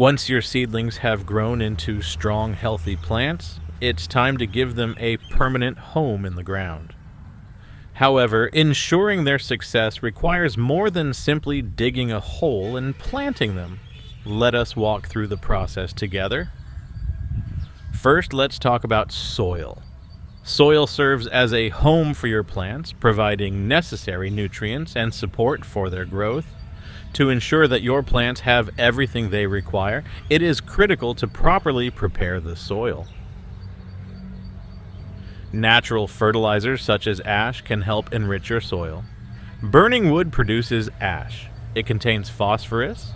Once your seedlings have grown into strong, healthy plants, it's time to give them a permanent home in the ground. However, ensuring their success requires more than simply digging a hole and planting them. Let us walk through the process together. First, let's talk about soil. Soil serves as a home for your plants, providing necessary nutrients and support for their growth. To ensure that your plants have everything they require, it is critical to properly prepare the soil. Natural fertilizers such as ash can help enrich your soil. Burning wood produces ash. It contains phosphorus,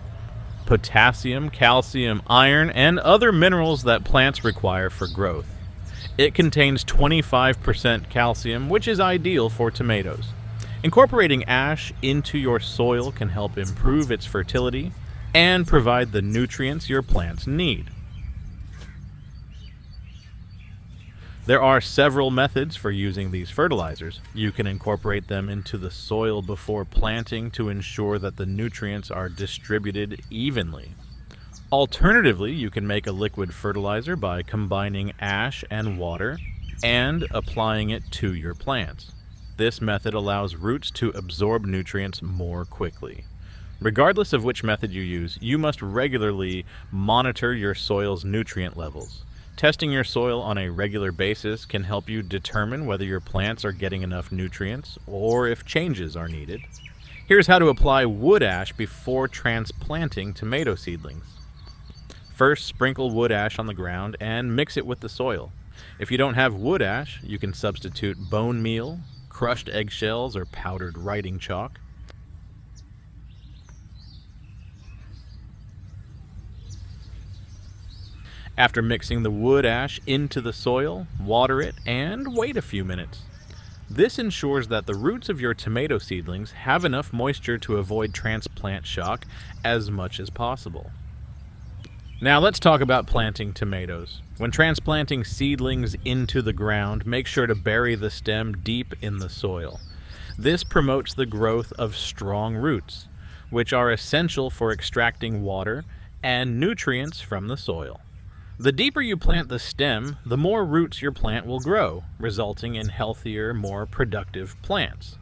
potassium, calcium, iron, and other minerals that plants require for growth. It contains 25% calcium, which is ideal for tomatoes. Incorporating ash into your soil can help improve its fertility and provide the nutrients your plants need. There are several methods for using these fertilizers. You can incorporate them into the soil before planting to ensure that the nutrients are distributed evenly. Alternatively, you can make a liquid fertilizer by combining ash and water and applying it to your plants. This method allows roots to absorb nutrients more quickly. Regardless of which method you use, you must regularly monitor your soil's nutrient levels. Testing your soil on a regular basis can help you determine whether your plants are getting enough nutrients or if changes are needed. Here's how to apply wood ash before transplanting tomato seedlings. First, sprinkle wood ash on the ground and mix it with the soil. If you don't have wood ash, you can substitute bone meal, crushed eggshells, or powdered writing chalk. After mixing the wood ash into the soil, water it and wait a few minutes. This ensures that the roots of your tomato seedlings have enough moisture to avoid transplant shock as much as possible. Now let's talk about planting tomatoes. When transplanting seedlings into the ground, make sure to bury the stem deep in the soil. This promotes the growth of strong roots, which are essential for extracting water and nutrients from the soil. The deeper you plant the stem, the more roots your plant will grow, resulting in healthier, more productive plants.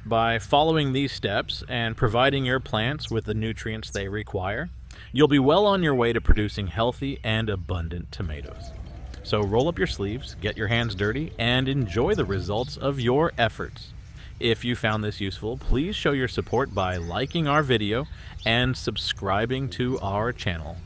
By following these steps and providing your plants with the nutrients they require, you'll be well on your way to producing healthy and abundant tomatoes. So roll up your sleeves, get your hands dirty, and enjoy the results of your efforts. If you found this useful, please show your support by liking our video and subscribing to our channel.